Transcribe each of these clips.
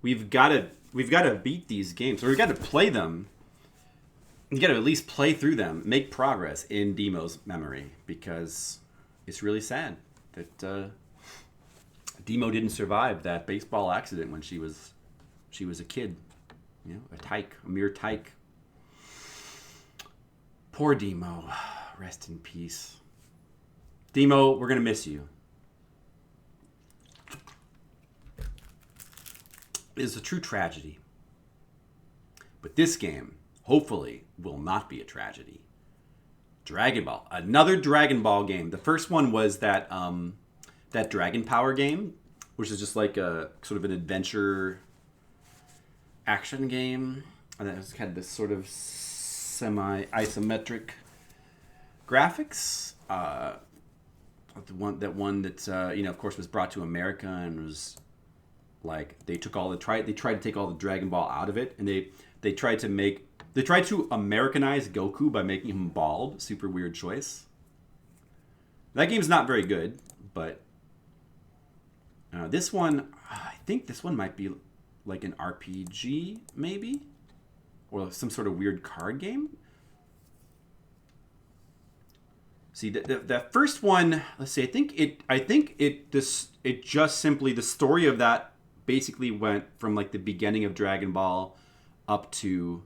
we've got to beat these games, or we've got to play them. You got to at least play through them, make progress in Demo's memory, because it's really sad that Demo didn't survive that baseball accident when she was a kid, you know, a mere tyke. Poor Demo, rest in peace. Demo, we're gonna miss you. It is a true tragedy, but this game, hopefully, will not be a tragedy. Dragon Ball. Another Dragon Ball game. The first one was that that Dragon Power game, which is just like a sort of an adventure action game. And it had this sort of semi-isometric graphics. The one that you know, of course, was brought to America and was like they tried to take all the Dragon Ball out of it, and they tried to Americanize Goku by making him bald. Super weird choice. That game's not very good, but this one, I think this one might be like an RPG, maybe, or some sort of weird card game. See, that first one, let's see, I think it just simply, the story of that basically went from like the beginning of Dragon Ball up to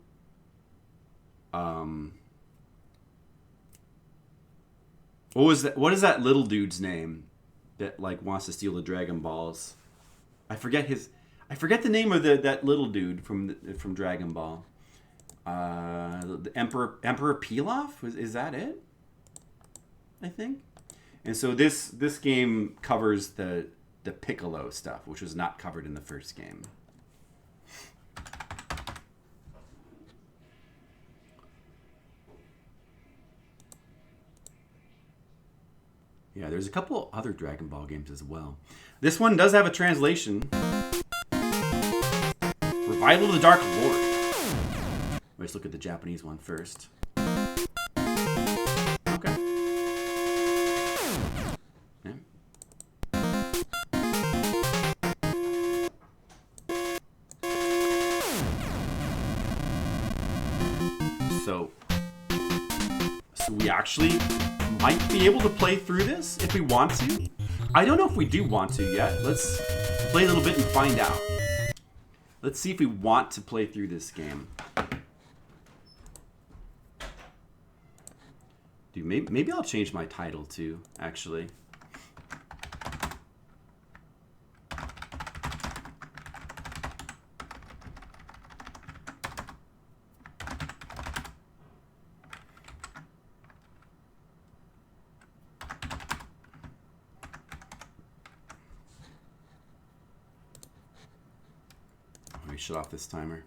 what is that little dude's name that like wants to steal the Dragon Balls? I forget the name of that little dude from Dragon Ball. The Emperor Pilaf, is that it? I think. And so this game covers the Piccolo stuff, which was not covered in the first game. Yeah, there's a couple other Dragon Ball games as well. This one does have a translation. Revival of the Dark Lord. Let's look at the Japanese one first. Okay. Yeah. So we actually might be able to play through this if we want to. I don't know if we do want to yet. Let's play a little bit and find out. Let's see if we want to play through this game. Dude, maybe I'll change my title too, actually. Let me shut off this timer.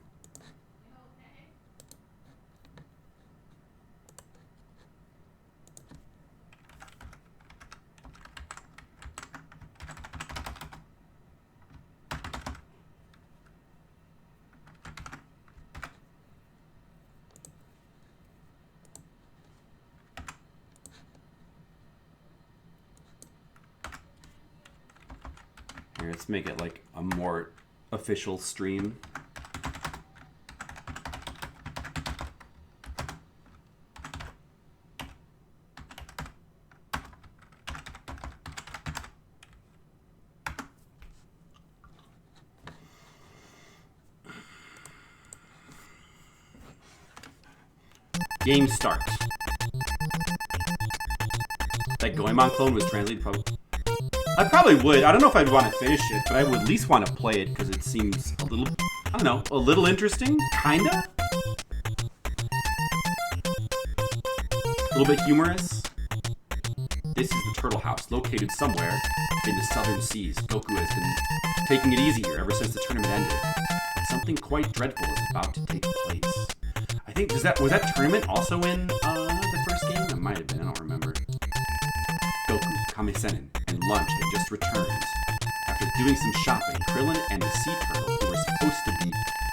Here, let's make it like a more official stream. Game starts. That Goemon clone was translated probably. I probably would. I don't know if I'd want to finish it, but I would at least want to play it because it seems a little, I don't know, a little interesting, kinda? A little bit humorous. This is the Turtle House, located somewhere in the southern seas. Goku has been taking it easy here ever since the tournament ended. Something quite dreadful is about to take place. I think, was that tournament also in the first game? It might have been, I don't remember. Goku, Kame-Sennin, and Lunch had just returned. After doing some shopping, Krillin and the Sea Turtle, who were supposed to be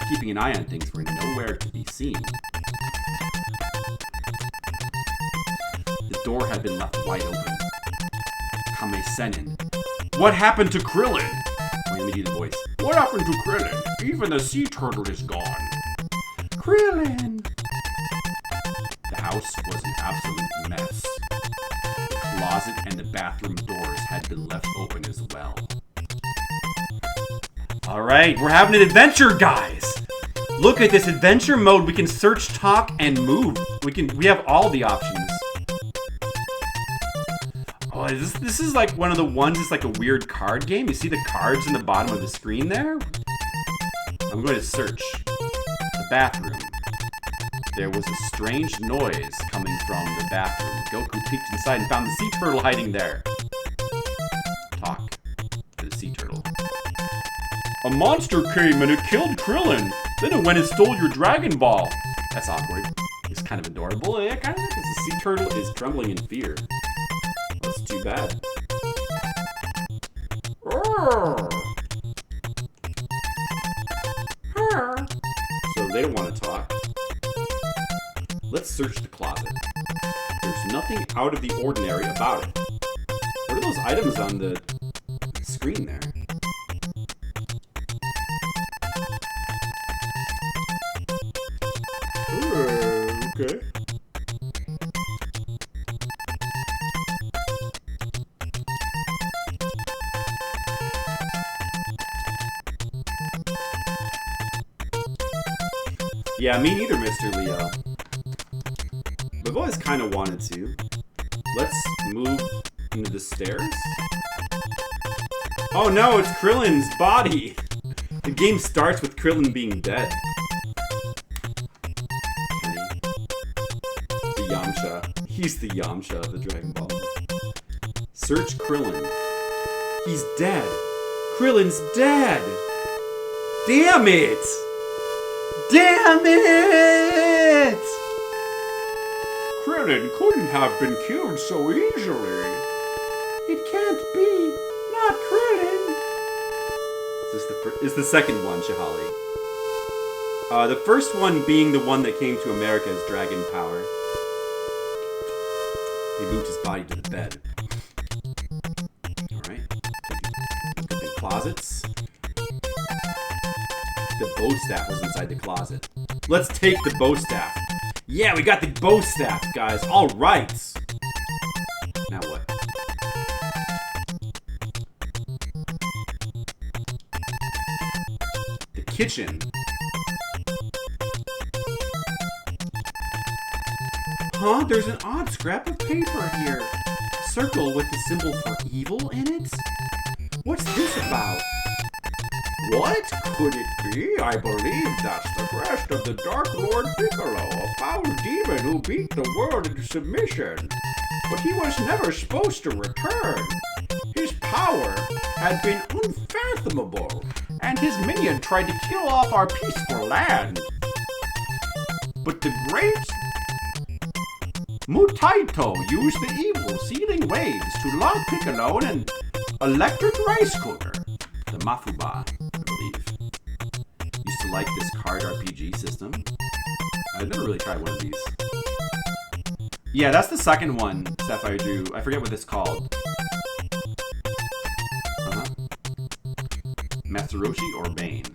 keeping an eye on things, were nowhere to be seen. The door had been left wide open. Kame-Sennin. What happened to Krillin? Wait, let me do the voice. What happened to Krillin? Even the sea turtle is gone. Krillin! The house was an absolute mess. The closet and the bathroom doors had been left open as well. Alright, we're having an adventure, guys! Look at this adventure mode. We can search, talk, and move. We have all the options. Oh, this is like one of the ones that's like a weird card game. You see the cards in the bottom of the screen there? I'm going to search. The bathroom. There was a strange noise coming from the bathroom. Goku peeked inside and found the sea turtle hiding there. Talk to the sea turtle. A monster came and it killed Krillin. Then it went and stole your Dragon Ball. That's awkward. It's kind of adorable. Yeah, kind of like the sea turtle is trembling in fear. That's too bad. So they don't want to talk. Let's search the closet. There's nothing out of the ordinary about it. What are those items on the screen there? Okay. Yeah, me neither, Mr. Leo. I've always kind of wanted to. Let's move into the stairs. Oh no, it's Krillin's body! The game starts with Krillin being dead. The Yamcha. He's the Yamcha of the Dragon Ball. Search Krillin. He's dead. Krillin's dead! Damn it! Damn it! Krillin couldn't have been killed so easily. It can't be. Not Krillin. Is the second one, Shihali. The first one being the one that came to America as Dragon Power. He moved his body to the bed. Alright. Look at the closets. The bow staff was inside the closet. Let's take the bow staff. Yeah, we got the bow staff, guys. Alright. Now what? The kitchen. Huh? There's an odd scrap of paper here. A circle with the symbol for evil in it? What's this about? What could it be? I believe that's the crest of the Dark Lord Piccolo, a foul demon who beat the world into submission. But he was never supposed to return. His power had been unfathomable, and his minion tried to kill off our peaceful land. But the great Mutaito used the evil sealing waves to lock Piccolo in an electric rice cooker. The Mafuba, I believe. Used to like this card RPG system. I've never really tried one of these. Yeah, that's the second one Sapphire drew. I forget what it's called. Masaroshi or Bane?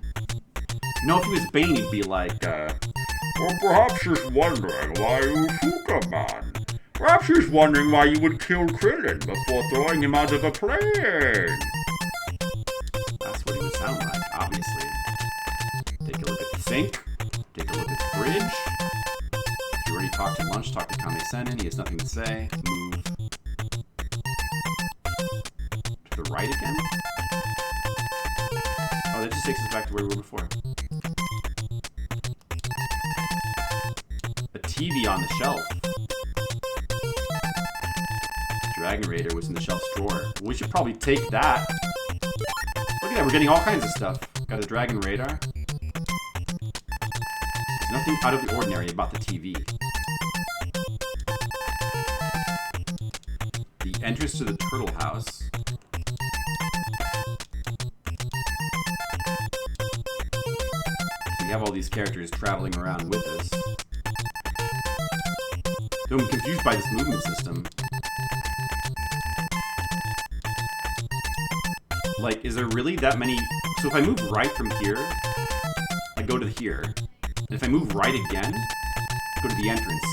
No, if he was Bane, he'd be like, well, perhaps she's wondering why you Fukaman. Perhaps she's wondering why you would kill Krillin before throwing him out of a plane. That's what he would sound like, obviously. Take a look at the sink. Take a look at the fridge. You already talked to lunch, talk to Kame-Senin. He has nothing to say. Move. To the right again? Oh, that just takes us back to where we were before. A TV on the shelf. Dragon Raider was in the shelf's drawer. We should probably take that. Look at that, we're getting all kinds of stuff. Got a Dragon Radar. There's nothing out of the ordinary about the TV. The entrance to the turtle house. So we have all these characters traveling around with us. So I'm confused by this movement system. Like, is there really that many So if I move right from here, I go to here. And if I move right again, I go to the entrance.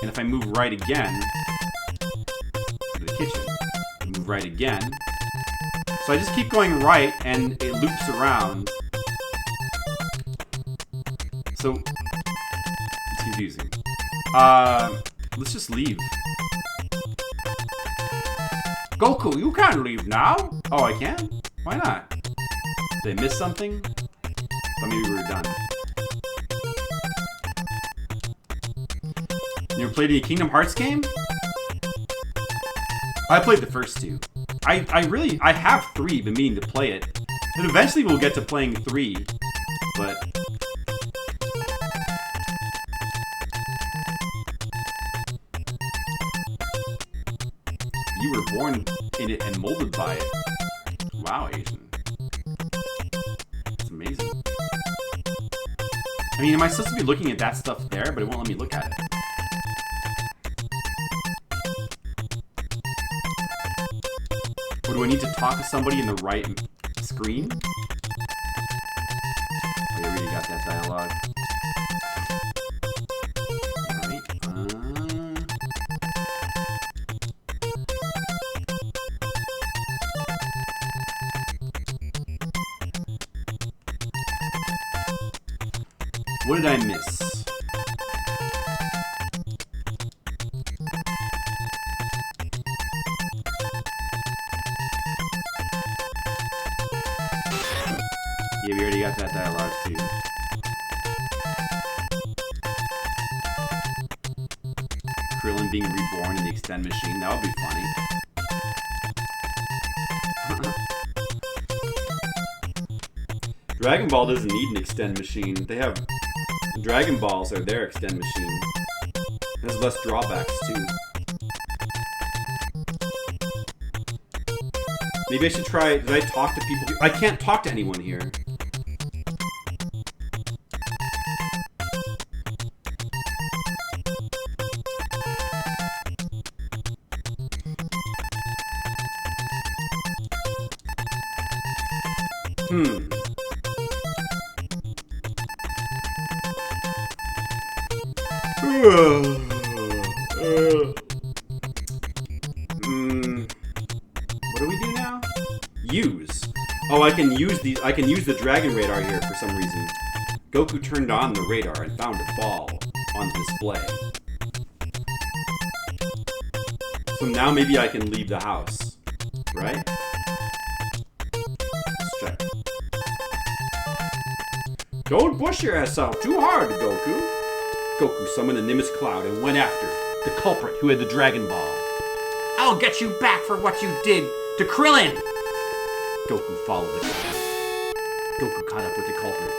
And if I move right again, I go to the kitchen. I move right again. So I just keep going right, and it loops around. So, it's confusing. Let's just leave. Goku, you can't leave now. Oh, I can? Why not? Did I miss something? Thought maybe we were done. You ever played any Kingdom Hearts game? I played the first two. I have 3, been meaning to play it. And eventually we'll get to playing 3, but... You were born in it and molded by it. Wow, Asian. It's amazing. I mean, am I supposed to be looking at that stuff there, but it won't let me look at it? Or do I need to talk to somebody in the right screen? Oh, you already got that dialogue. Alright, what did I miss? Yeah, we already got that dialogue too. Krillin being reborn in the extend machine, that would be funny. Dragon Ball doesn't need an extend machine. They have... Dragon Balls are their extend machine. There's less drawbacks too. Maybe I should try... Did I talk to people? I can't talk to anyone here. What do we do now? Use. Oh, I can use these. I can use the dragon radar here for some reason. Goku turned on the radar and found a ball on display. So now maybe I can leave the house, right? Let's check. Don't push your ass out too hard, Goku. Goku summoned the Nimbus Cloud and went after the culprit who had the Dragon Ball. I'll get you back for what you did to Krillin! Goku followed the culprit. Goku caught up with the culprit.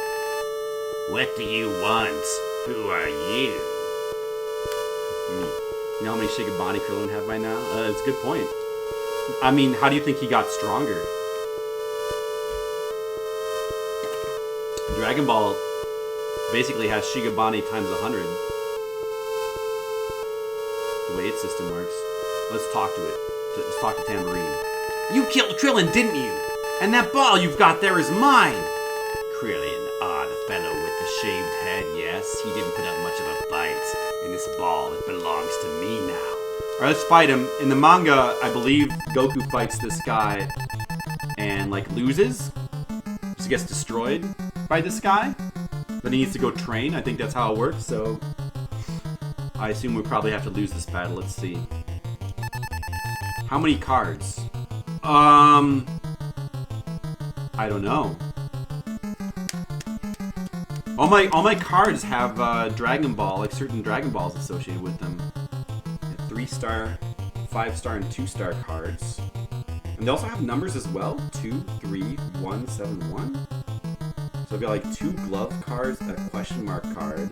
What do you want? Who are you? You know how many Shigabani Krillin have by now? That's a good point. I mean, how do you think he got stronger? Dragon Ball basically has Shigabani times 100. The way its system works. Let's talk to it. Let's talk to Tambourine. You killed Krillin, didn't you? And that ball you've got there is mine. Krillin, the fellow with the shaved head, yes. He didn't put up much of a fight. And this ball, it belongs to me now. Alright, let's fight him. In the manga, I believe Goku fights this guy and, like, loses. So he gets destroyed by this guy. Then he needs to go train. I think that's how it works, so... I assume we probably have to lose this battle. Let's see. How many cards? I don't know. All my cards have Dragon Ball, like certain Dragon Balls associated with them. 3-star, 5-star, and 2-star cards. And they also have numbers as well. 2, 3, 1, 7, 1. So I've got like 2 glove cards, a question mark card,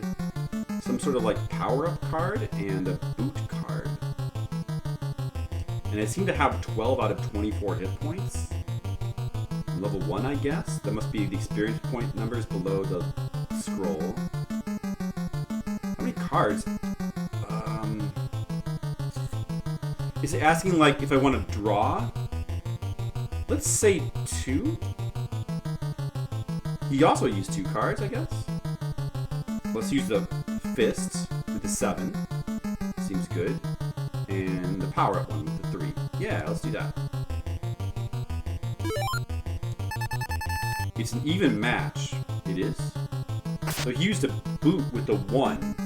some sort of like power-up card, and a boot card. And I seem to have 12 out of 24 hit points. Level 1, I guess. That must be the experience point numbers below the scroll. How many cards? Is it asking like if I want to draw? Let's say 2. He also used 2 cards, I guess. Let's use the fist with the 7. Seems good. And the power-up one with the 3. Yeah, let's do that. It's an even match. It is. So he used a boot with the 1,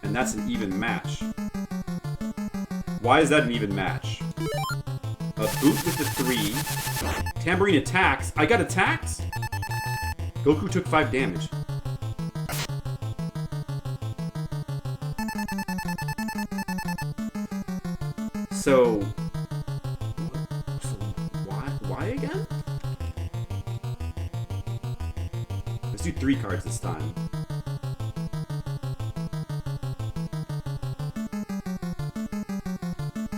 and that's an even match. Why is that an even match? A boot with the 3. Tambourine attacks. I got attacked? Goku took 5 damage. So why again? Let's do 3 cards this time.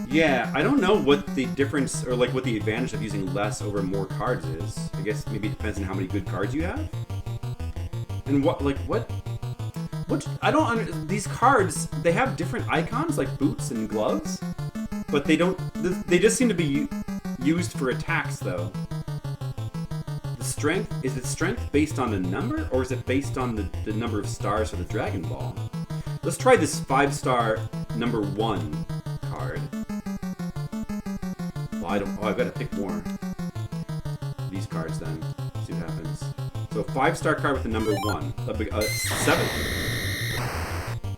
Yeah, I don't know what the difference, or like what the advantage of using less over more cards is. I guess maybe it depends on how many good cards you have. And what, I don't these cards, they have different icons, like boots and gloves, but they don't, they just seem to be used for attacks, though. The strength, is it strength based on the number, or is it based on the number of stars for the Dragon Ball? Let's try this 5-star number 1 card. I've got to pick more. These cards then. See what happens. So 5-star card with the number 1. 7.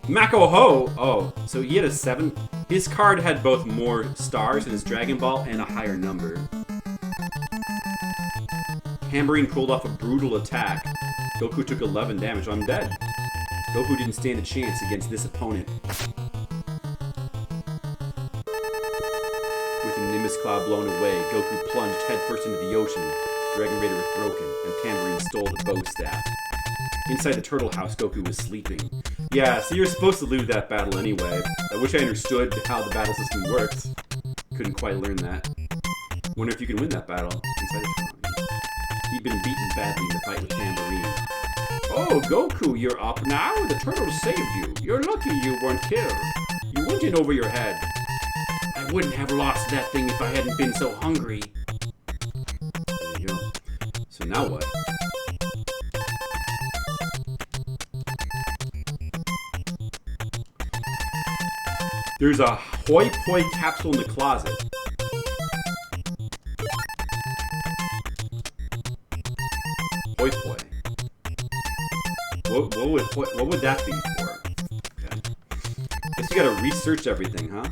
Mako Ho! Oh, so he had a 7. His card had both more stars in his Dragon Ball and a higher number. Tambourine pulled off a brutal attack. Goku took 11 damage. I'm dead. Goku didn't stand a chance against this opponent. Cloud blown away, Goku plunged headfirst into the ocean. Dragon Raider was broken, and Tambourine stole the bow staff. Inside the turtle house, Goku was sleeping. Yeah, so you're supposed to lose that battle anyway. I wish I understood how the battle system works. Couldn't quite learn that. Wonder if you can win that battle inside the turtle. He'd been beaten badly in the fight with Tambourine. Oh, Goku, you're up now? The turtle saved you. You're lucky you weren't killed. You went in over your head. I wouldn't have lost that thing if I hadn't been so hungry. There you go. So now what? There's a Hoi Poi capsule in the closet. Hoi Poi. What would that be for? Okay. Guess you gotta research everything, huh?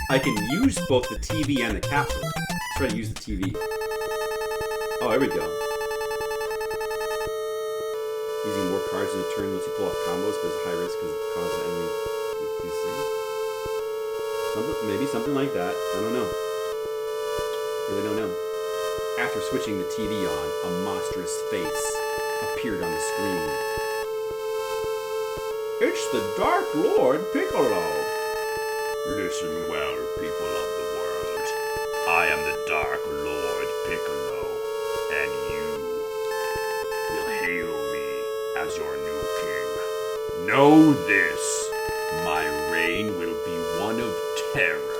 I can use both the TV and the capsule. Let's try to use the TV. Oh, here we go. Using more cards in a turn lets you pull off combos, but it's high risk because it causes the enemy these things. Maybe something like that. I don't know. Really don't know. After switching the TV on, a monstrous face appeared on the screen. It's the Dark Lord Piccolo. Listen well, people of the world. I am the Dark Lord Piccolo, and you will hail me as your new king. Know this, my reign will be one of terror.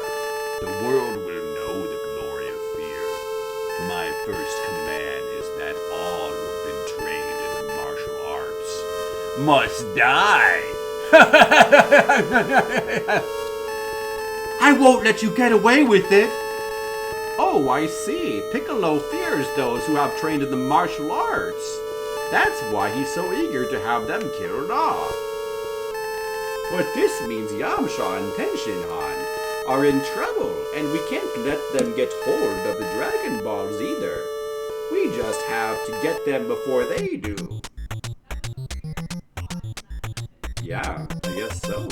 The world will know the glory of fear. My first command is that all who have been trained in the martial arts must die. I won't let you get away with it! Oh, I see. Piccolo fears those who have trained in the martial arts. That's why he's so eager to have them killed off. But this means Yamcha and Tenshinhan are in trouble, and we can't let them get hold of the Dragon Balls either. We just have to get them before they do. Yeah, I guess so.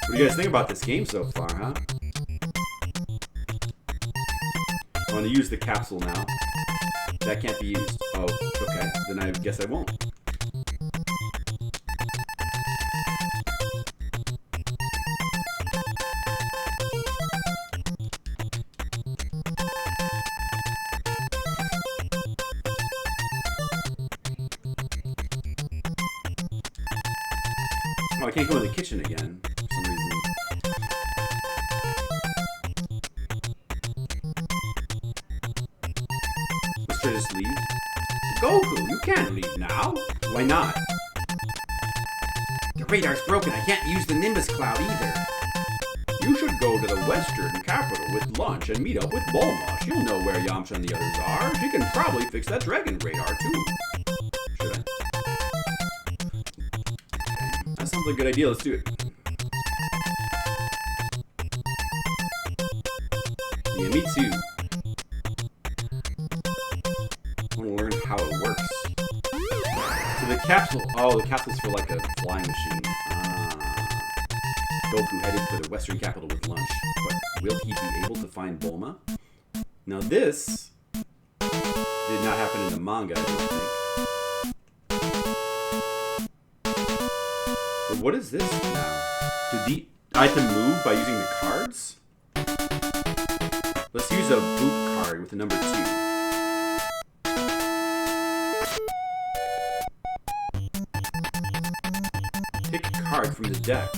What do you guys think about this game so far, huh? I want to use the capsule now. That can't be used. Oh, okay. Then I guess I won't. Oh, I can't go in the kitchen again for some reason. Let's try to just leave. Goku, you can't leave now. Why not? The radar's broken. I can't use the Nimbus Cloud either. You should go to the Western capital with lunch and meet up with Bulma. She'll know where Yamcha and the others are. She can probably fix that dragon radar too. Should I? Okay. That sounds like a good idea. Let's do it. Yeah, me too. I want to learn how it works. So the capsule. Oh, the capsule's for like a flying machine. Goku headed for the Western capital with lunch, but will he be able to find Bulma? Now this did not happen in the manga, I don't think. But what is this now? I have to move by using the cards? Let's use a boot card with the number 2. Pick a card from the deck.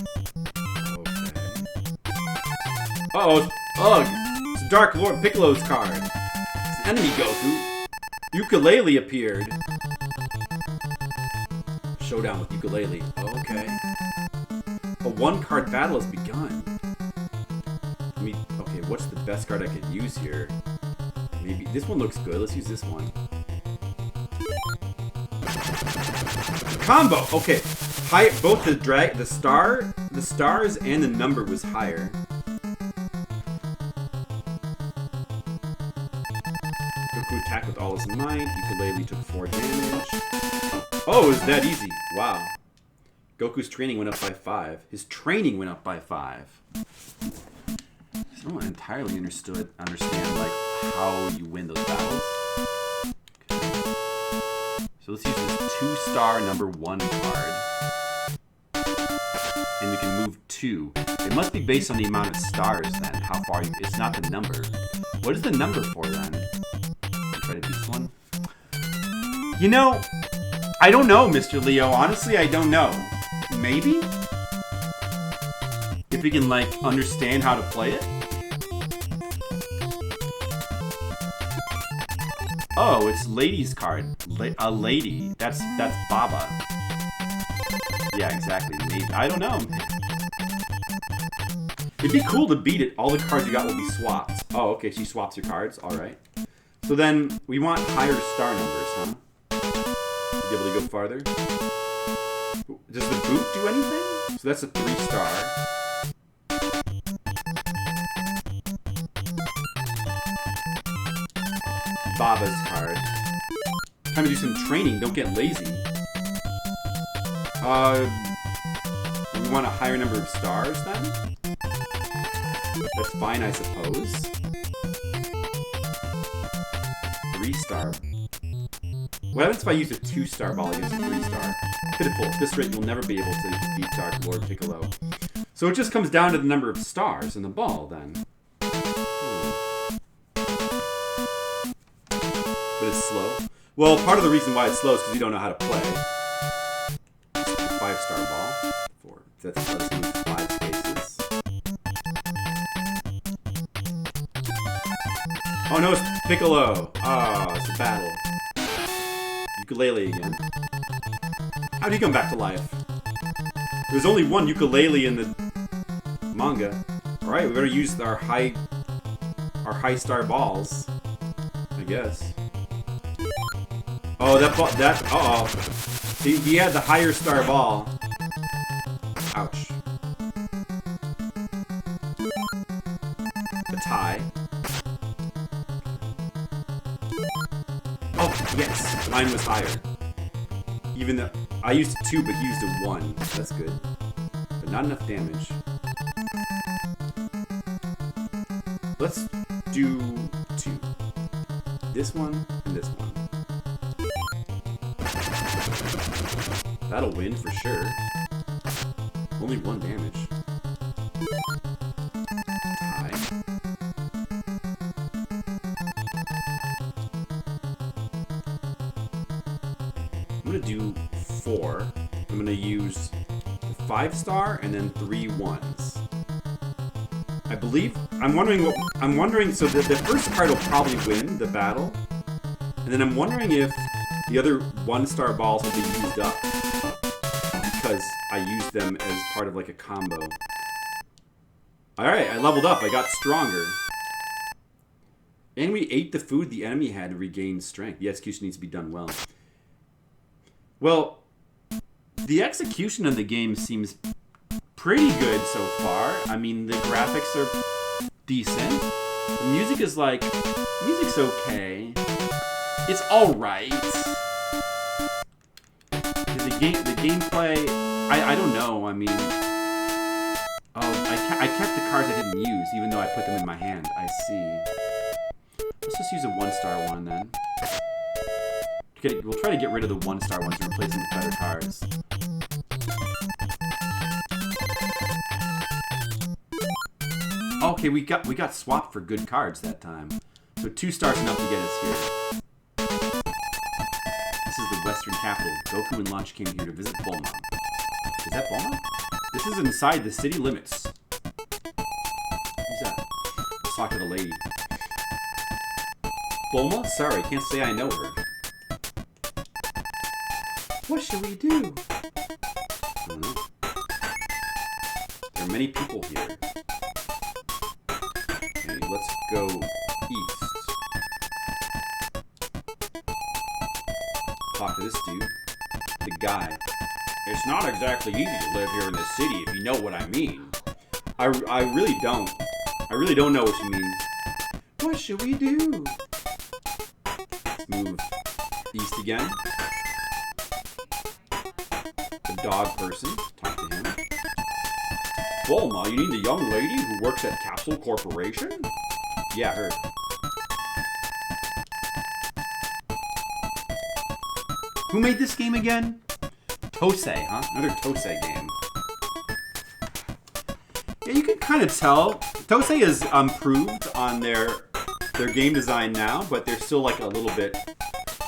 Uh-oh, ugh! It's Dark Lord Piccolo's card. It's an enemy Goku. Ukulele appeared. Showdown with Ukulele. Oh, okay. A 1-card battle has begun. Okay, what's the best card I could use here? Maybe this one looks good. Let's use this one. Combo. Okay, both the stars and the number was higher. Attack with all his might. Ukulele took 4 damage. Oh, it was that easy. Wow. Goku's training went up by 5. His training went up by 5. I don't entirely understand like how you win those battles. Okay. So let's use this 2-star number 1 card. And we can move 2. It must be based on the amount of stars then. How far it's not the number. What is the number for then? Try to do this one. You know, I don't know, Mr. Leo. Honestly, I don't know. Maybe? If we can, like, understand how to play it? Oh, it's Lady's card. A lady. That's Baba. Yeah, exactly. Maybe. I don't know. It'd be cool to beat it. All the cards you got will be swapped. Oh, okay. She swaps your cards. All right. So then, we want higher star numbers, huh? To be able to go farther. Does the boot do anything? So that's a 3-star. Baba's card. Time to do some training. Don't get lazy. We want a higher number of stars then? That's fine, I suppose. 3-star. What happens if I use a 2-star ball against a 3-star? Pitiful. At this rate, you'll never be able to defeat Dark Lord Piccolo. So it just comes down to the number of stars in the ball, then. But it's slow. Well, part of the reason why it's slow is because you don't know how to play. It's a 5-star ball. 4. Let's move 5 spaces. Oh no, it's Piccolo! Ah, it's a battle. Ukulele again. How do you come back to life? There's only one ukulele in the manga. Alright, we better use our high star balls. I guess. Oh, uh-oh. He had the higher star ball. Ouch. The tie. Oh, yes! Mine was higher. Even though I used a 2, but he used a 1. That's good. But not enough damage. Let's do 2. This one and this one. That'll win for sure. Only 1 damage. Tie. I'm gonna do 4. I'm gonna use the 5-star and then 3 1s. I believe. I'm wondering. So the first card will probably win the battle, and then I'm wondering if the other 1-star balls will be used up because I used them as part of like a combo. All right, I leveled up. I got stronger. And we ate the food the enemy had to regain strength. The execution needs to be done well. Well, the execution of the game seems pretty good so far. I mean, the graphics are decent. The music is like... music's okay. It's alright. The gameplay... I don't know. I mean... Oh, I kept the cards I didn't use, even though I put them in my hand. I see. Let's just use a 1-star one then. We'll try to get rid of the 1-star ones and replace them with better cards. Okay, we got swapped for good cards that time. So 2 stars enough to get us here. This is the Western capital. Goku and Launch came here to visit Bulma. Is that Bulma? This is inside the city limits. Who's that? Let's talk to the lady. Bulma? Sorry, can't say I know her. What should we do? I don't know. There are many people here. Okay, let's go east. Talk to this dude. The guy. It's not exactly easy to live here in this city, if you know what I mean. I really don't. I really don't know what you mean. What should we do? Let's move east again. The dog person. Talk to him. Bulma, you need the young lady who works at Capsule Corporation? Yeah, her. Who made this game again? Tose, huh? Another Tose game. Yeah, you can kind of tell. Tose is improved on their game design now, but they're still like a little bit...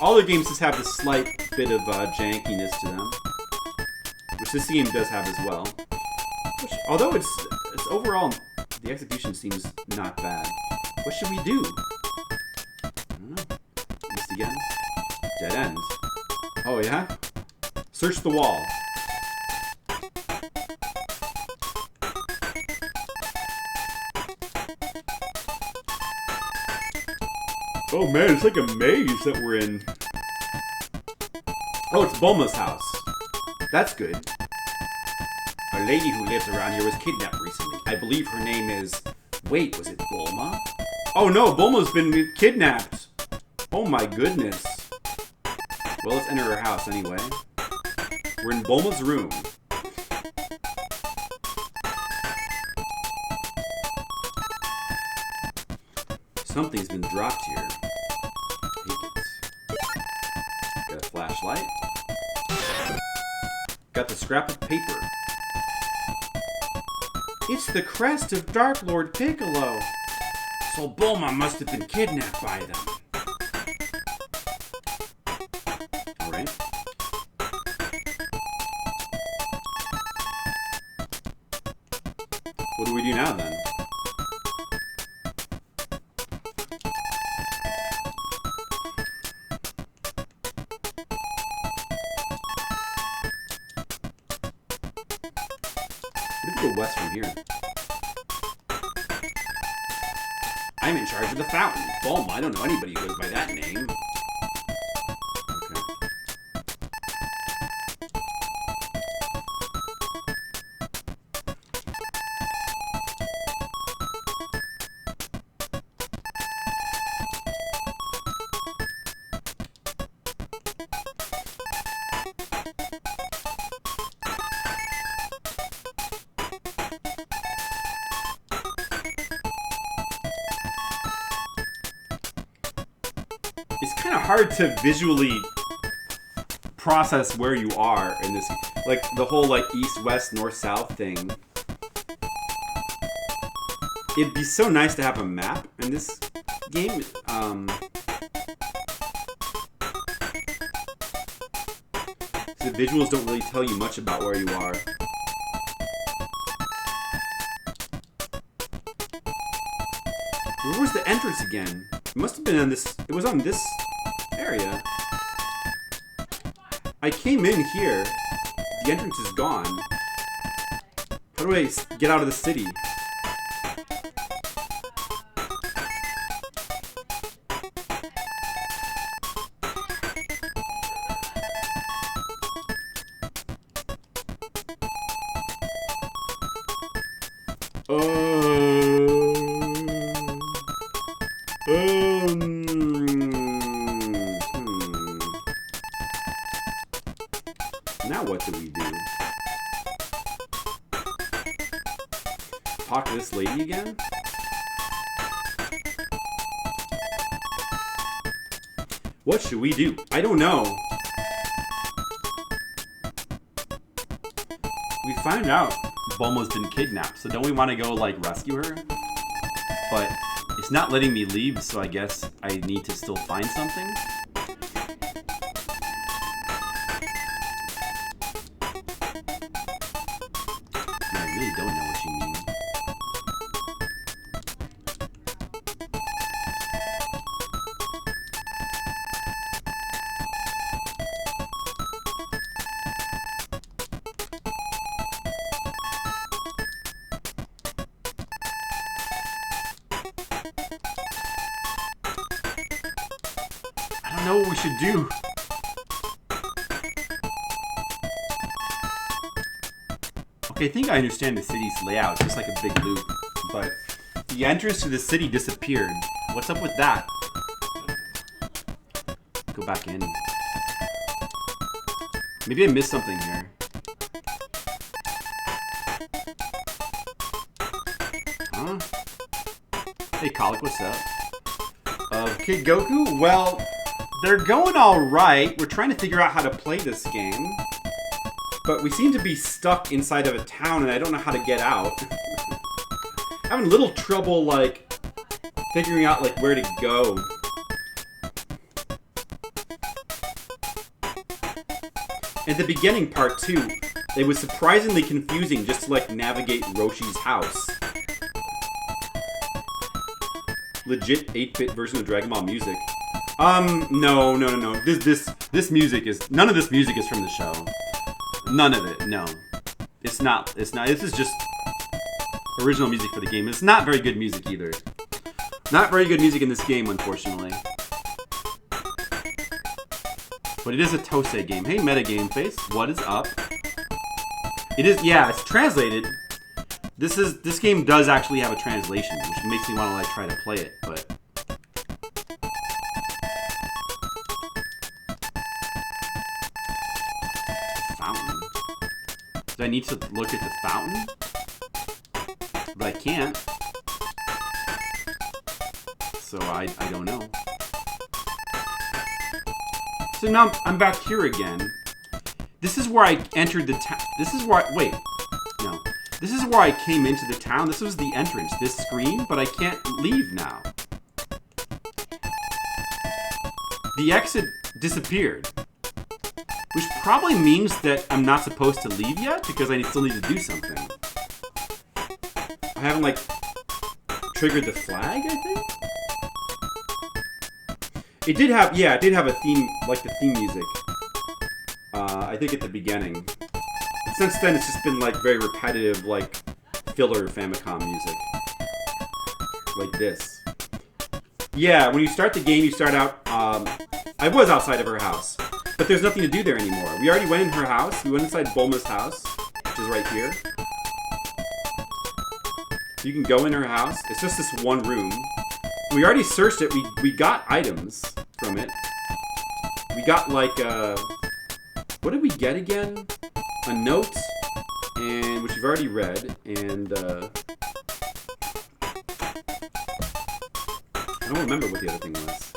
All their games just have this slight bit of jankiness to them. Which this game does have as well. Which, although it's overall, the execution seems not bad. What should we do? I don't know. East again? Dead end. Oh yeah? Search the wall. Oh man, it's like a maze that we're in. Oh, it's Bulma's house. That's good. A lady who lives around here was kidnapped recently. I believe her name is... Wait, was it Bulma? Oh no, Bulma's been kidnapped. Oh my goodness. Well, let's enter her house anyway. We're in Bulma's room. Something's been dropped here. Take it. Got a flashlight. Got the scrap of paper. It's the crest of Dark Lord Piccolo. So Bulma must have been kidnapped by them. Alright. What do we do now then? Go west from here. I'm in charge of the fountain. Bulma, I don't know anybody who goes by that name. Okay. It's kind of hard to visually process where you are in this, like the whole like east, west, north, south thing. It'd be so nice to have a map in this game. The visuals don't really tell you much about where you are. entrance again? It must have been on this... It was on this area. I came in here. The entrance is gone. How do I get out of the city? Now what do we do? Talk to this lady again? What should we do? I don't know. We find out Bulma's been kidnapped, so don't we want to go, like, rescue her? But it's not letting me leave, so I guess I need to still find something? I really don't know what you mean. I don't know what we should do. Okay, I think I understand the city's layout. It's just like a big loop. But the entrance to the city disappeared. What's up with that? Go back in. Maybe I missed something here. Huh? Hey, Colic, what's up? Kid Goku? Well, they're going alright. We're trying to figure out how to play this game. But we seem to be stuck inside of a town and I don't know how to get out. Having a little trouble, like, figuring out, like, where to go. At the beginning part, too, it was surprisingly confusing just to, like, navigate Roshi's house. Legit 8-bit version of Dragon Ball music. No. This music is... None of this music is from the show. None of it, no. It's not. This is just original music for the game. It's not very good music either. Not very good music in this game, unfortunately. But it is a Tose game. Hey, Metagame Face, what is up? It is, yeah, it's translated. This game does actually have a translation, which makes me want to, like, try to play it, but... Fountain? Do I need to look at the fountain? But I can't. So I don't know. So now I'm back here again. This is where I entered the town. This is where I... Wait. No. This is where I came into the town. This was the entrance. This screen, but I can't leave now. The exit disappeared. Which probably means that I'm not supposed to leave yet, because I still need to do something. I haven't, like, triggered the flag, I think? It did have, yeah, it did have a theme, like the theme music. I think at the beginning. And since then, it's just been, like, very repetitive, like, filler Famicom music. Like this. Yeah, when you start the game, you start out, I was outside of her house. But there's nothing to do there anymore. We already went in her house. We went inside Bulma's house, which is right here. You can go in her house. It's just this one room. We already searched it. We got items from it. We got, like, what did we get again? A note, and which you've already read, and, I don't remember what the other thing was.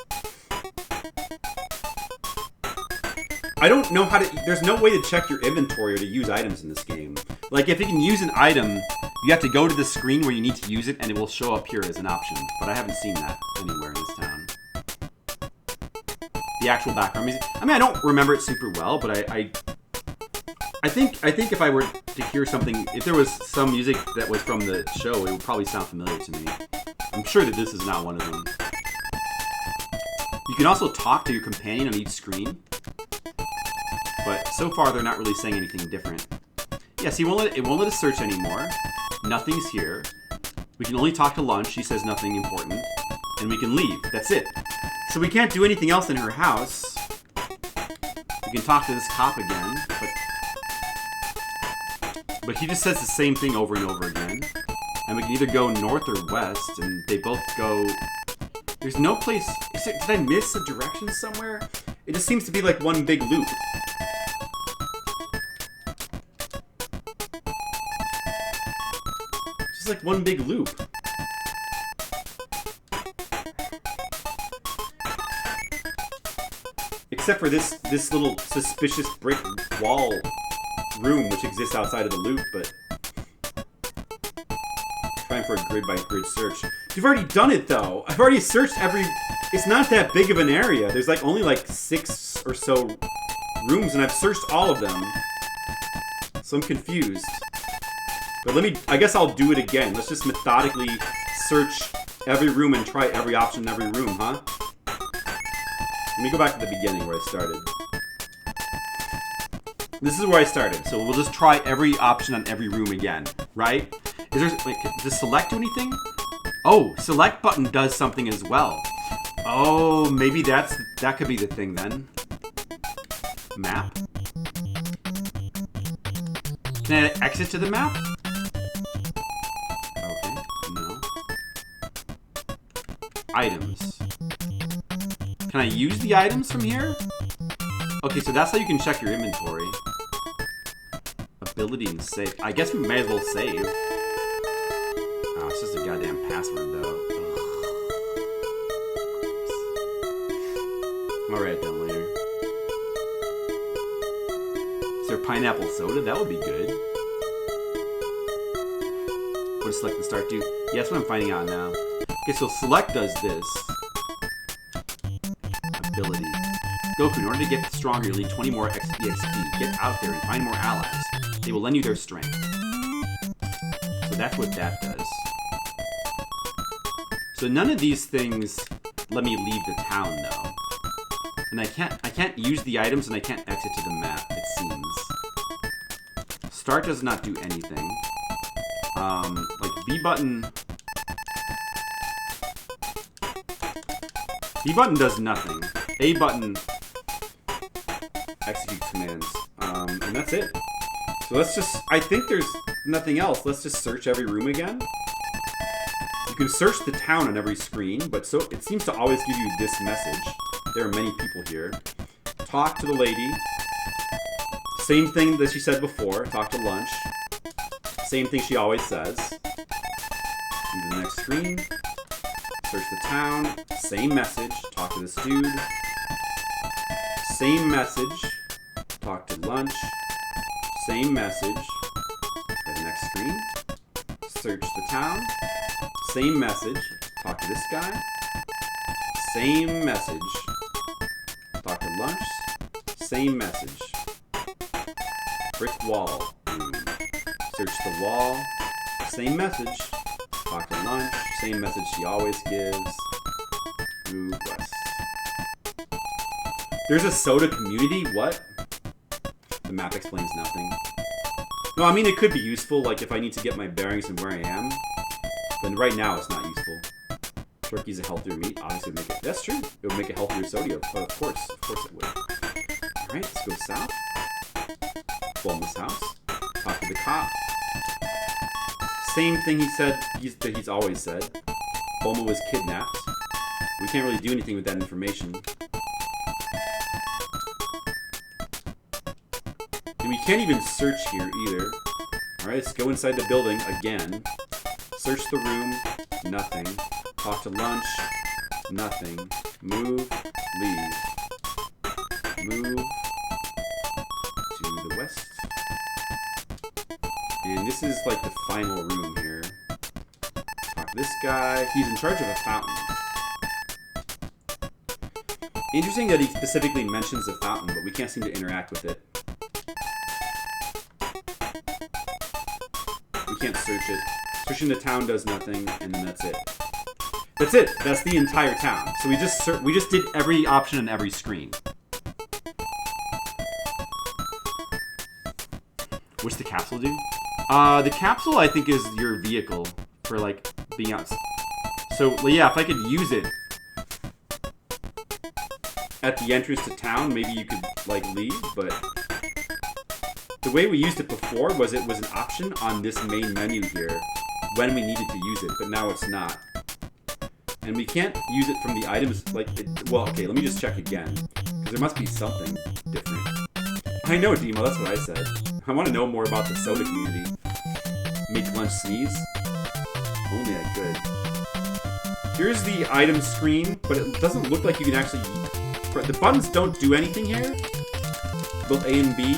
I don't know how to... There's no way to check your inventory or to use items in this game. Like, if you can use an item, you have to go to the screen where you need to use it, and it will show up here as an option. But I haven't seen that anywhere in this town. The actual background music... I mean, I don't remember it super well, but I think if I were to hear something... If there was some music that was from the show, it would probably sound familiar to me. I'm sure that this is not one of them. You can also talk to your companion on each screen. But so far, they're not really saying anything different. Yes, it won't let us search anymore. Nothing's here. We can only talk to Lunch. She says nothing important. And we can leave. That's it. So we can't do anything else in her house. We can talk to this cop again. But he just says the same thing over and over again. And we can either go north or west. And they both go... There's no place... Did I miss a direction somewhere? It just seems to be like one big loop. Just like one big loop. Except for this little suspicious brick wall room which exists outside of the loop, but... Trying for a grid-by-grid search. You've already done it, though. I've already searched every... It's not that big of an area. There's like only like 6 or so rooms, and I've searched all of them. So I'm confused. But I guess I'll do it again. Let's just methodically search every room and try every option in every room, huh? Let me go back to the beginning where I started. This is where I started, so we'll just try every option on every room again, right? Does select do anything? Oh, select button does something as well. Oh, maybe that could be the thing then. Map. Can I exit to the map? Okay, no. Items. Can I use the items from here? Okay, so that's how you can check your inventory. Ability and save. I guess we may as well save. Oh, it's just a goddamn password, though. I'll write it down later. Is there pineapple soda? That would be good. What does select and start do? Yeah, that's what I'm finding out now. Okay, so select does this. Ability. Goku, in order to get stronger, you'll need 20 more EXP. Get out there and find more allies. They will lend you their strength. So that's what that does. So none of these things let me leave the town, though. And I can't use the items, and I can't exit to the map, it seems. Start does not do anything. Like B button... B button does nothing. A button executes commands. And that's it. So let's just... I think there's nothing else. Let's just search every room again. You can search the town on every screen, but so it seems to always give you this message. There are many people here. Talk to the lady. Same thing that she said before. Talk to Lunch. Same thing she always says. Move to the next screen. Search the town. Same message. Talk to this dude. Same message. Talk to Lunch. Same message. Try the next screen. Search the town. Same message. Talk to this guy. Same message. Talk to Lunch. Same message. Brick wall. Search the wall. Same message. Talk to Lunch. Same message she always gives. Move west. There's a soda community? What? The map explains nothing. No, I mean, it could be useful, like if I need to get my bearings and where I am. But right now, it's not useful. Turkey's a healthier meat. Obviously, would make it. That's true. It would make a healthier soda. Of course it would. All right, let's go south. Bulma's house. Talk to the cop. Same thing he said. He's always said. Bulma was kidnapped. We can't really do anything with that information. And we can't even search here either. All right, let's go inside the building again. Search the room. Nothing. Talk to Lunch. Nothing. Move. Leave. Move to the west. And this is like the final room here. Talk to this guy. He's in charge of a fountain. Interesting that he specifically mentions the fountain, but we can't seem to interact with it. We can't search it. Searching the town does nothing, and then that's it. That's it. That's the entire town. So we just did every option on every screen. What's the capsule do? The capsule I think is your vehicle for like being out. So yeah, if I could use it at the entrance to town, maybe you could like leave, but the way we used it before was it was an option on this main menu here when we needed to use it, but now it's not. And we can't use it from the items, like, well, okay, let me just check again, because there must be something different. I know, Demo, that's what I said. I want to know more about the soda community. Make lunch sneeze? Only I could. Here's the item screen, but it doesn't look like you can actually... The buttons don't do anything here, both A and B,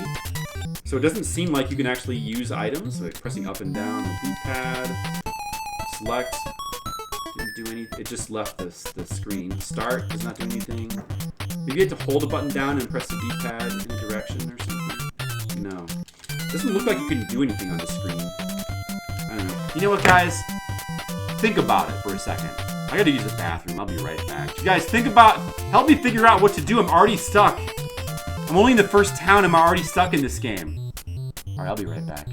so it doesn't seem like you can actually use items. Like pressing up and down the D-pad, select, didn't do anything. It just left the screen. Start does not do anything. Maybe you have to hold a button down and press the D-pad in a direction or something. No, it doesn't look like you can do anything on the screen. I don't know. You know what, guys? Think about it for a second. I gotta use the bathroom. I'll be right back. You guys, help me figure out what to do. I'm already stuck. I'm only in the first town. I'm already stuck in this game. Alright, I'll be right back.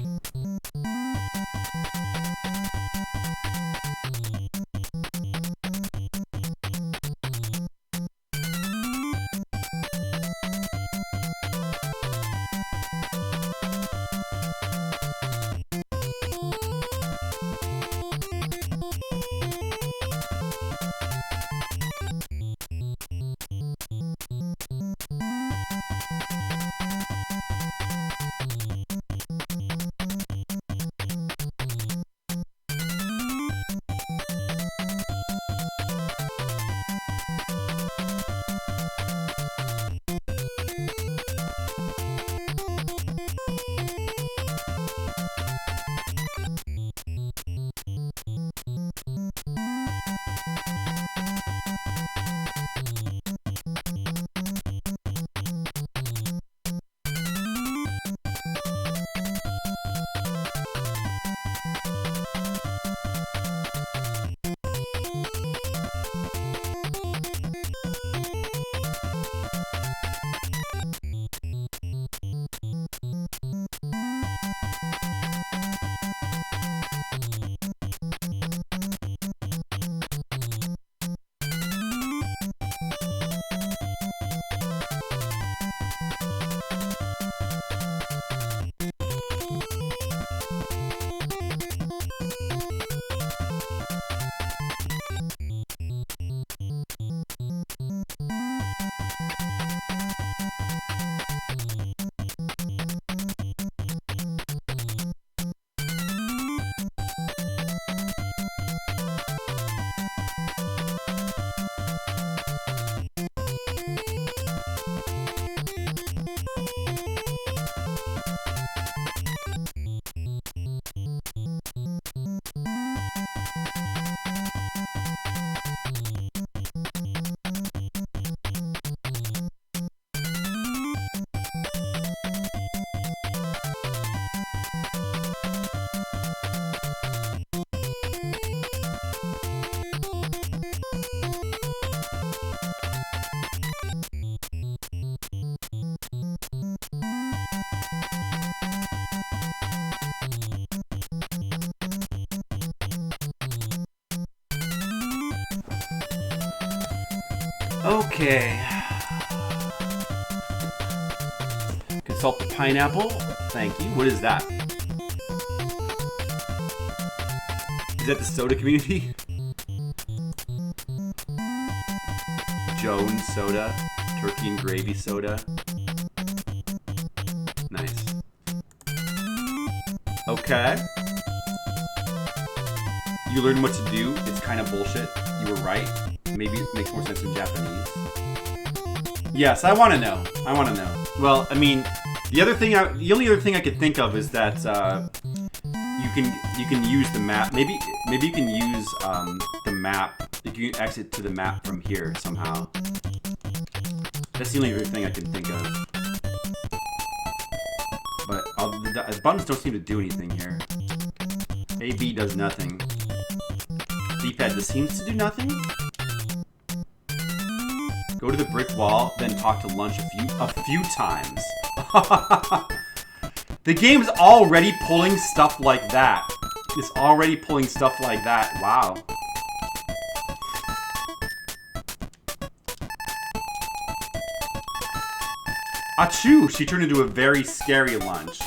Okay. Consult the pineapple. Thank you. What is that? Is that the soda community? Jones soda. Turkey and gravy soda. Nice. Okay. You learn what to do. It's kind of bullshit. You were right. Maybe it makes more sense in Japanese. Yes, I want to know. I want to know. Well, I mean, the only other thing I could think of is that you can use the map. Maybe you can use the map. You can exit to the map from here somehow. That's the only other thing I can think of. But the buttons don't seem to do anything here. A, B does nothing. D-pad, this seems to do nothing. Go to the brick wall, then talk to lunch a few times. The game's already pulling stuff like that. It's already pulling stuff like that. Wow. Achoo! She turned into a very scary lunch.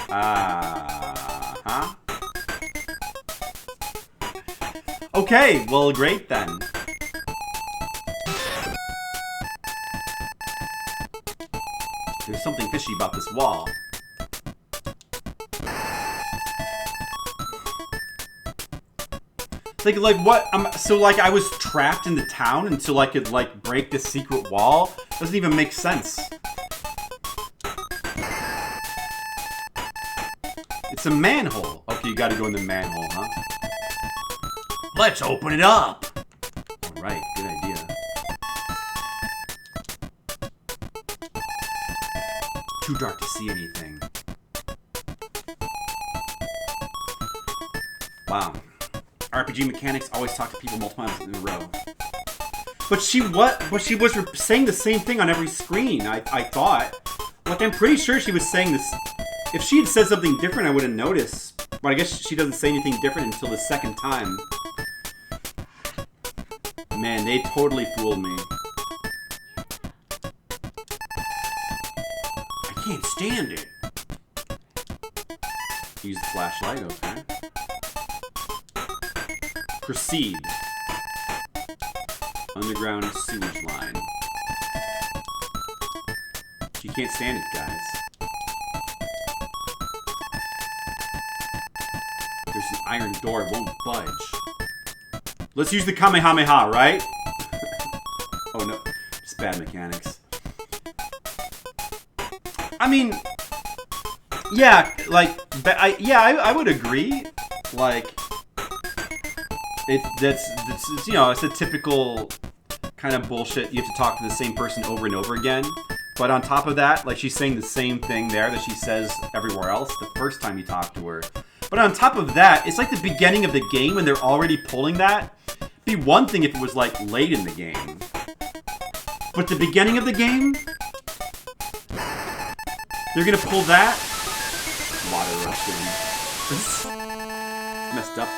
Huh? Okay, well, great then. There's something fishy about this wall. Like what? So like I was trapped in the town until I could like break this secret wall? Doesn't even make sense. It's a manhole. Okay, you gotta go in the manhole, huh? Let's open it up! Alright, good idea. Too dark to see anything. Wow. RPG mechanics always talk to people multiple times in a row. But she was saying the same thing on every screen, I thought. Like, I'm pretty sure she was saying this. If she had said something different, I would have noticed. But I guess she doesn't say anything different until the second time. Man, they totally fooled me. I can't stand it. Use the flashlight, okay. Proceed. Underground sewage line. You can't stand it, guys. There's an iron door, it won't budge. Let's use the Kamehameha, right? Oh no, just bad mechanics. I mean, yeah, like, I would agree. Like, that's you know, it's a typical kind of bullshit. You have to talk to the same person over and over again. But on top of that, like, she's saying the same thing there that she says everywhere else the first time you talk to her. But on top of that, it's like the beginning of the game and they're already pulling that. It'd be one thing if it was like late in the game. But the beginning of the game, they're gonna pull that. Water rushing. Messed up.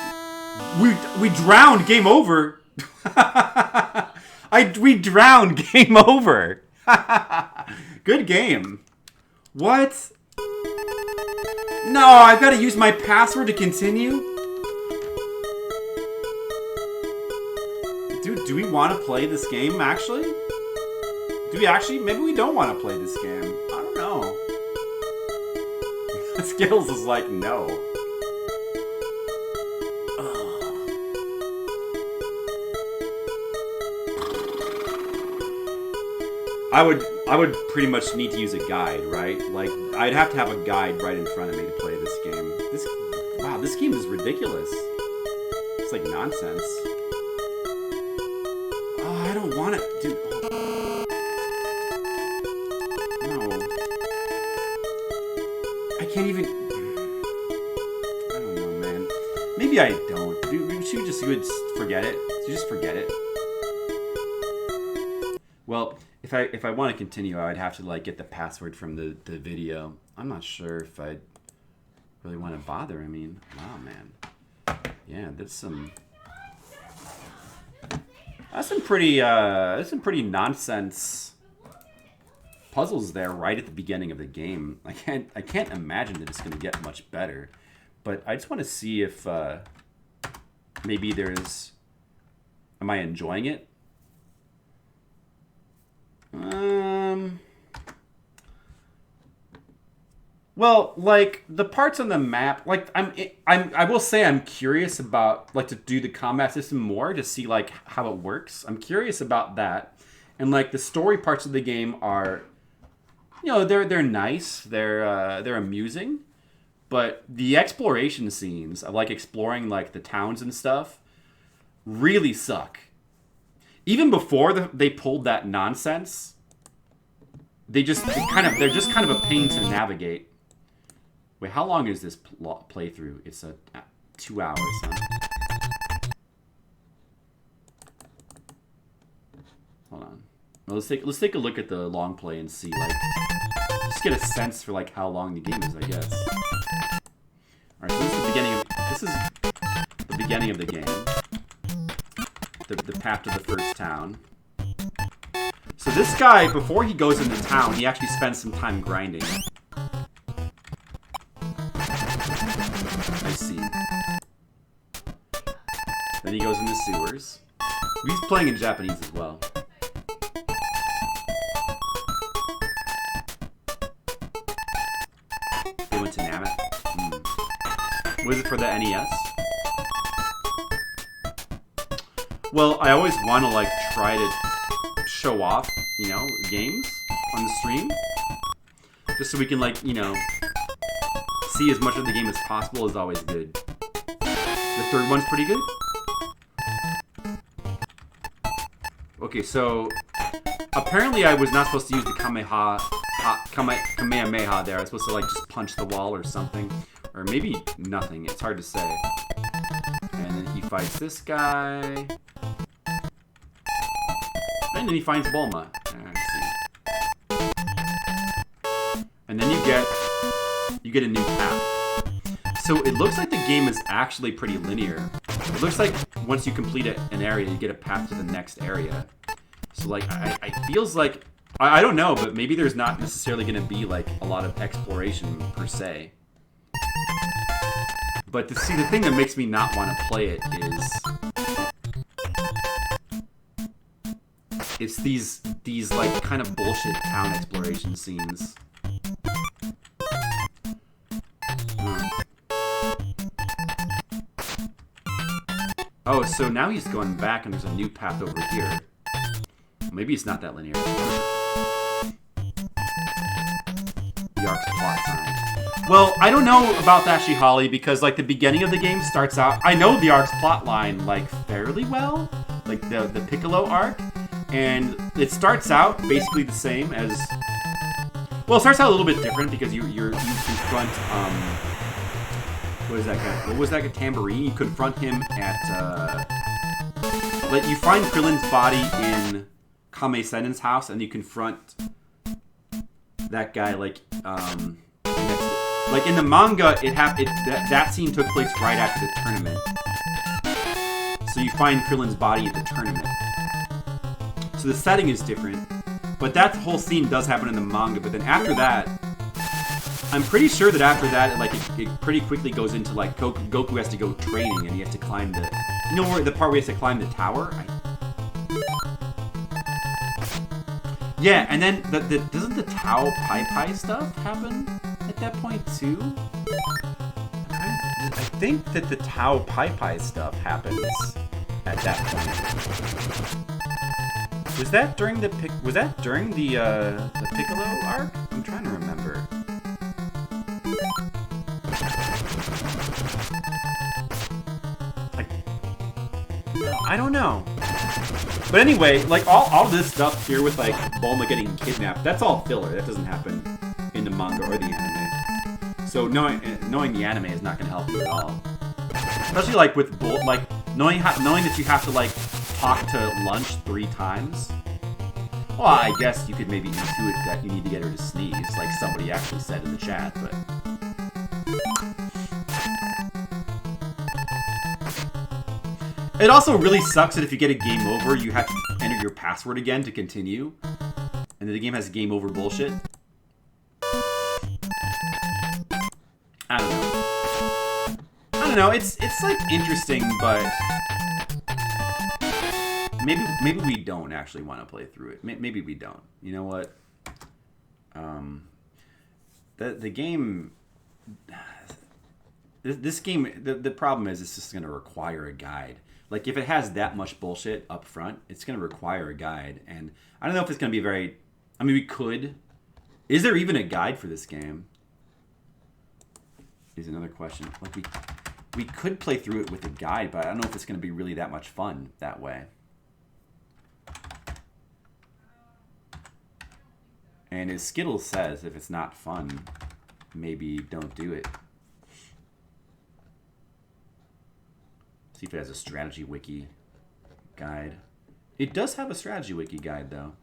We drowned. Game over. We drowned. Game over. Good game. What? No, I've got to use my password to continue? Dude, do we want to play this game, actually? Do we actually? Maybe we don't want to play this game. I don't know. Skittles is like, no. I would pretty much need to use a guide, right? Like, I'd have to have a guide right in front of me to play this game. Wow, this game is ridiculous. It's like nonsense. Oh, I don't want it, dude. No. I can't even. I don't know, man. Maybe I don't. Dude, should we just forget it? Should we just forget it? Well. If I want to continue, I would have to like get the password from the video. I'm not sure if I really want to bother. I mean, wow, man. Yeah, that's some pretty nonsense puzzles there right at the beginning of the game. I can't imagine that it's going to get much better. But I just want to see if maybe am I enjoying it? Well, like the parts on the map, like I will say I'm curious about like to do the combat system more to see like how it works. I'm curious about that, and like the story parts of the game are, you know, they're nice, they're amusing, but the exploration scenes, I like exploring like the towns and stuff, really suck. Even before they pulled that nonsense, they're just kind of a pain to navigate. Wait, how long is this playthrough? It's 2 hours, huh? Well, let's take a look at the long play and see, like, just get a sense for like how long the game is, I guess. All right, so this is the beginning of the game. The path to the first town. So this guy, before he goes into town, he actually spends some time grinding. I see. Then he goes in the sewers. He's playing in Japanese as well. They went to Namek. Was it for the NES? Well, I always want to like try to show off, you know, games on the stream, just so we can like, you know, see as much of the game as possible is always good. The third one's pretty good. Okay, so apparently I was not supposed to use the Kamehameha there. I was supposed to like just punch the wall or something, or maybe nothing. It's hard to say. And then he fights this guy. And then he finds Bulma. Let's see. And then you get a new path. So it looks like the game is actually pretty linear. It looks like once you complete an area, you get a path to the next area. So like, I feels like, I don't know, but maybe there's not necessarily going to be like a lot of exploration per se. But to see, the thing that makes me not want to play it is it's these like kind of bullshit town exploration scenes. Oh, so now he's going back and there's a new path over here. Maybe it's not that linear. The Ark's plot line. Well, I don't know about that, Holly, because like the beginning of the game starts out. I know the Ark's plot line like fairly well, like the Piccolo arc, and it starts out basically the same as. Well, it starts out a little bit different because you confront what is that guy? What was that guy? Tambourine. You confront him at like you find Krillin's body in Kame Sennin's house, and you confront that guy like like in the manga, that scene took place right after the tournament. So you find Krillin's body at the tournament. So the setting is different, but that whole scene does happen in the manga. But then after that, I'm pretty sure that after that, it pretty quickly goes into like Goku has to go training, and he has to climb the, you know, where the part where he has to climb the tower. Yeah, and then doesn't the Tao Pai Pai stuff happen at that point too? I think that the Tao Pai Pai stuff happens at that point. Was that during the Piccolo arc? I'm trying to remember. I don't know. But anyway, like all this stuff here with like Bulma getting kidnapped, that's all filler. That doesn't happen in the manga or the anime. So knowing the anime is not going to help you at all. Especially like with knowing that you have to like talk to Lunch 3 times. Well, I guess you could maybe intuit that you need to get her to sneeze, like somebody actually said in the chat, but. It also really sucks that if you get a game over, you have to enter your password again to continue. And then the game has game over bullshit. I don't know. It's like interesting, but maybe we don't actually want to play through it. Maybe we don't. You know what? The game. This game. The problem is it's just going to require a guide. Like, if it has that much bullshit up front, it's going to require a guide. And I don't know if it's going to be very... I mean, we could... Is there even a guide for this game? Is another question. Like, we could play through it with a guide, but I don't know if it's going to be really that much fun that way. And as Skittles says, if it's not fun, maybe don't do it. See if it has a strategy wiki guide. It does have a strategy wiki guide, though.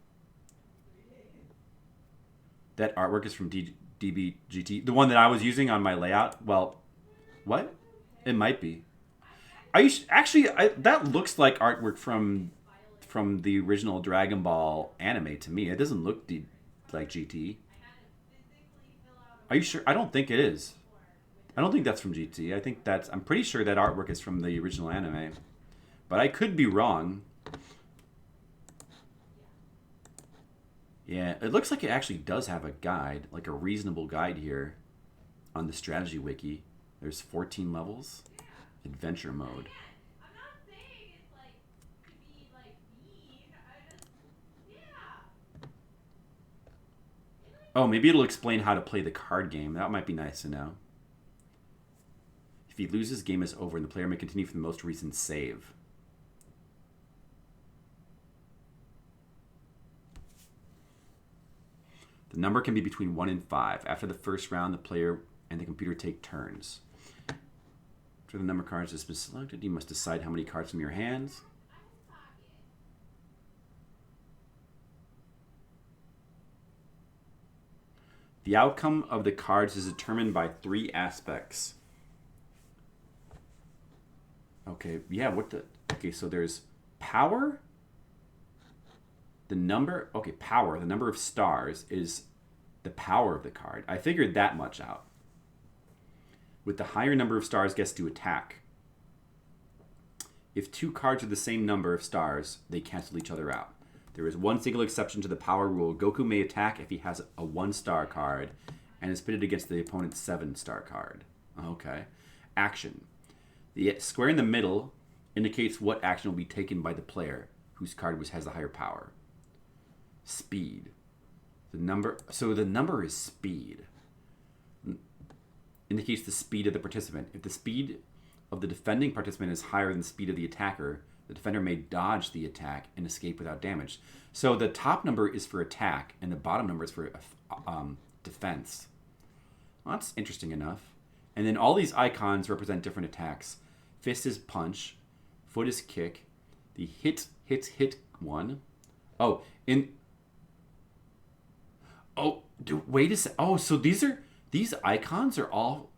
That artwork is from DBGT. The one that I was using on my layout? Well, what? It might be. Actually, that looks like artwork from the original Dragon Ball anime to me. It doesn't look like GT. Are you sure? I don't think it is. I don't think that's from GT. I'm pretty sure that artwork is from the original anime. But I could be wrong. Yeah, it looks like it actually does have a guide, like a reasonable guide here on the strategy wiki. There's 14 levels. Adventure mode. Oh, maybe it'll explain how to play the card game. That might be nice to know. If he loses, game is over, and the player may continue from the most recent save. The number can be between 1 and 5. After the first round, the player and the computer take turns. After the number of cards has been selected, you must decide how many cards from your hands. The outcome of the cards is determined by 3 aspects. Okay, yeah, okay, so there's power. Power, the number of stars is the power of the card. I figured that much out. With the higher number of stars gets to attack. If 2 cards are the same number of stars, they cancel each other out. There is one single exception to the power rule. Goku may attack if he has a 1-star card and is pitted against the opponent's 7-star card. Okay. Action. The square in the middle indicates what action will be taken by the player whose card has the higher power. Speed. The number is speed. Indicates the speed of the participant. If the speed of the defending participant is higher than the speed of the attacker, the defender may dodge the attack and escape without damage. So the top number is for attack, and the bottom number is for defense. Well, that's interesting enough. And then all these icons represent different attacks. Fist is punch. Foot is kick. The hit one. Oh, dude, wait a sec. Oh, so these icons are all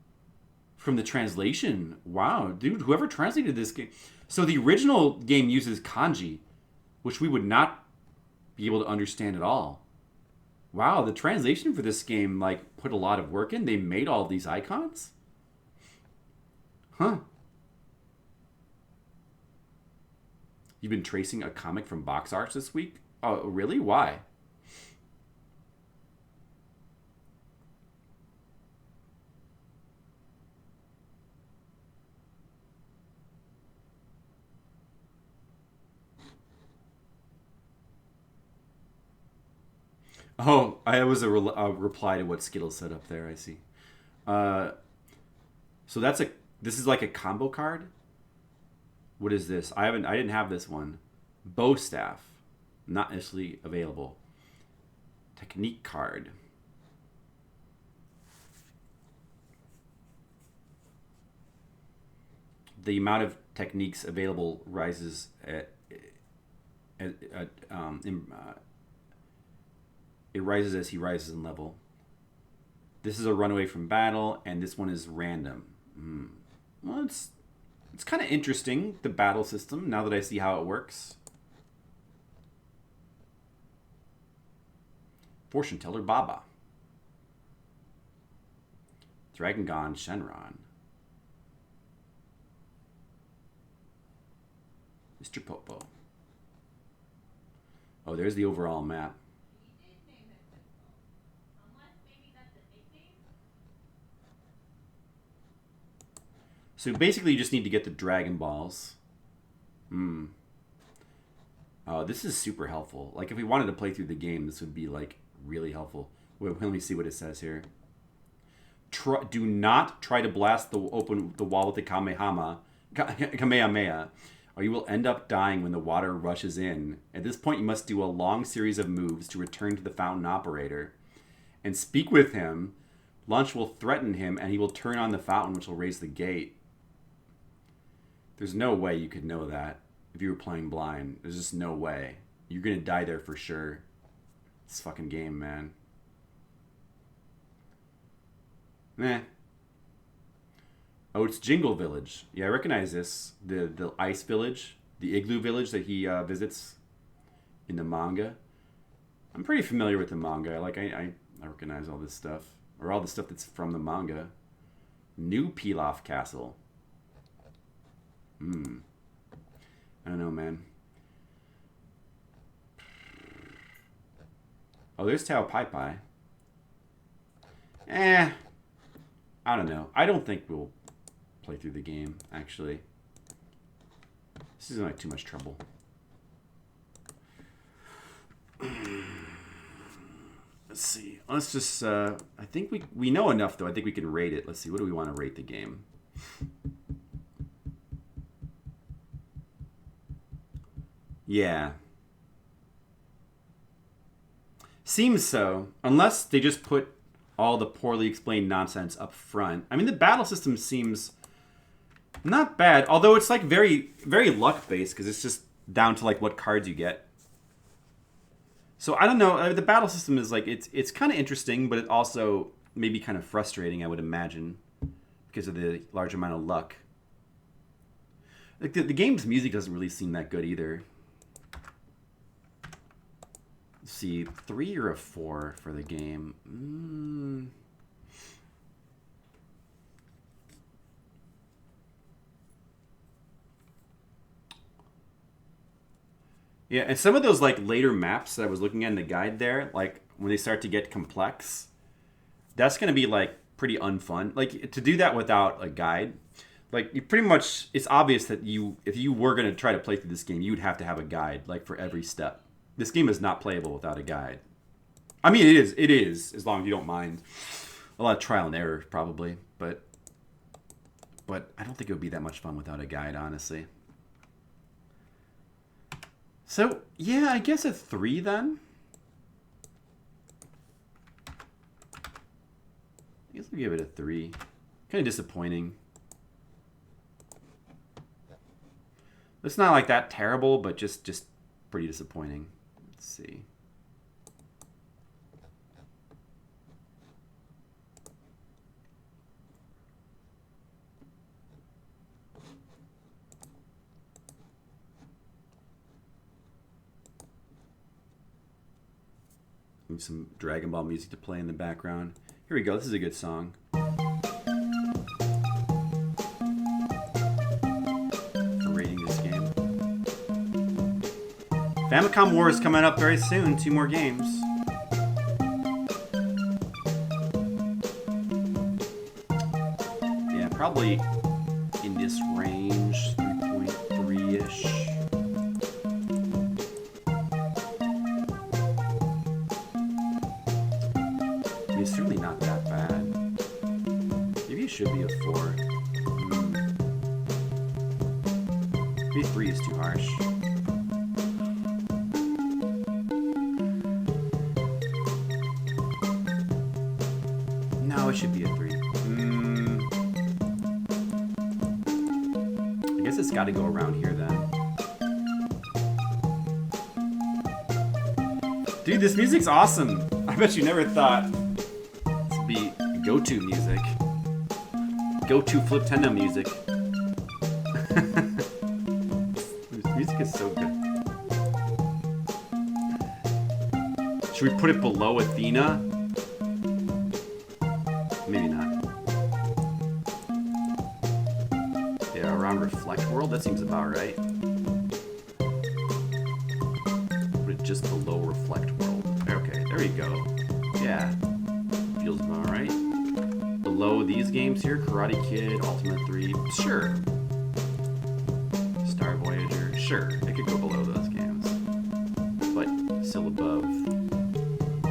from the translation. Wow, dude, whoever translated this game. So the original game uses kanji, which we would not be able to understand at all. Wow, the translation for this game put a lot of work in. They made all these icons? Huh. You've been tracing a comic from box arts this week? Oh, really? Why? Oh, I was a reply to what Skittles said up there. I see. So this is like a combo card. What is this? I didn't have this one. Bow staff, not necessarily available. Technique card. The amount of techniques available rises it rises as he rises in level. This is a runaway from battle, and this one is random. Well, it's kind of interesting, the battle system, now that I see how it works. Fortune Teller Baba. Dragongon Shenron. Mr. Popo. Oh, there's the overall map. So basically you just need to get the Dragon Balls. This is super helpful. If we wanted to play through the game, this would be really helpful. Wait, let me see what it says here. Do not try to open the wall with the Kamehameha, or you will end up dying when the water rushes in. At this point, you must do a long series of moves to return to the fountain operator and speak with him. Lunch will threaten him, and he will turn on the fountain, which will raise the gate. There's no way you could know that if you were playing blind. There's just no way. You're going to die there for sure. This fucking game, man. Eh. Oh, it's Jingle Village. Yeah, I recognize this. The ice village, the igloo village that he visits in the manga. I'm pretty familiar with the manga. Like I recognize all this stuff, or all the stuff that's from the manga. New Pilaf Castle. I don't know, man. Oh, there's Tao Pai Pai. I don't know. I don't think we'll play through the game, actually. This isn't like too much trouble. Let's see. Let's just, I think we know enough, though. I think we can rate it. Let's see. What do we want to rate the game? Yeah. Seems so. Unless they just put all the poorly explained nonsense up front. I mean, the battle system seems not bad. Although it's like very, very luck-based. Because it's just down to like what cards you get. So I don't know. The battle system is like, it's kind of interesting. But it also may be kind of frustrating, I would imagine. Because of the large amount of luck. Like the game's music doesn't really seem that good either. Let's see, 3 or a 4 for the game. Yeah, and some of those like later maps that I was looking at in the guide there, like when they start to get complex, that's gonna be like pretty unfun. Like to do that without a guide, like you pretty much, it's obvious that if you were gonna try to play through this game, you would have to have a guide like for every step. This game is not playable without a guide. I mean, it is, as long as you don't mind. A lot of trial and error, probably. But I don't think it would be that much fun without a guide, honestly. So, yeah, I guess a 3 then. I guess I'll give it a 3. Kind of disappointing. It's not like that terrible, but just pretty disappointing. Let's see. Need some Dragon Ball music to play in the background. Here we go. This is a good song. For rating this game. Famicom War is coming up very soon. 2 more games. Yeah, probably in this range, 3.3-ish. I mean, it's certainly not that bad. Maybe it should be a 4. Maybe 3 is too harsh. No, it should be a 3. I guess it's got to go around here then. Dude, this music's awesome. I bet you never thought this would be go-to music. Go-to Fliptendo music. This music is so good. Should we put it below Athena? Maybe not. Yeah, around Reflect World? That seems about right. Put it just below Reflect World. Okay, there we go. Yeah. Feels about right. Below these games here, Karate Kid, Ultimate 3, sure. Star Voyager, sure. It could go below those games. But still above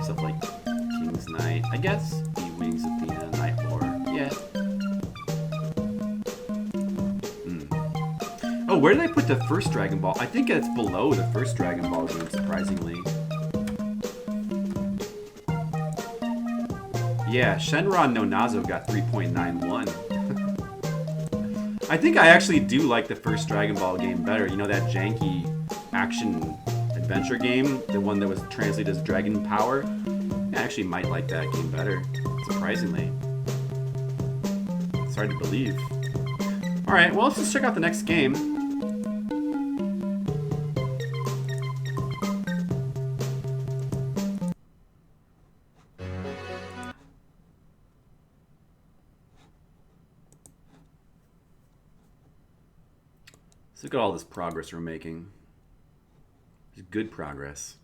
stuff like King's Knight, I guess. Wings Athena, Night Lore. Yeah. Oh, where did I put the first Dragon Ball? I think it's below the first Dragon Ball game, surprisingly. Yeah, Shenron no Nazo got 3.91. I think I actually do like the first Dragon Ball game better. You know, that janky action adventure game? The one that was translated as Dragon Power? I actually might like that game better. Surprisingly. It's hard to believe. All right, well, let's just check out the next game. Let's look at all this progress we're making. It's good progress.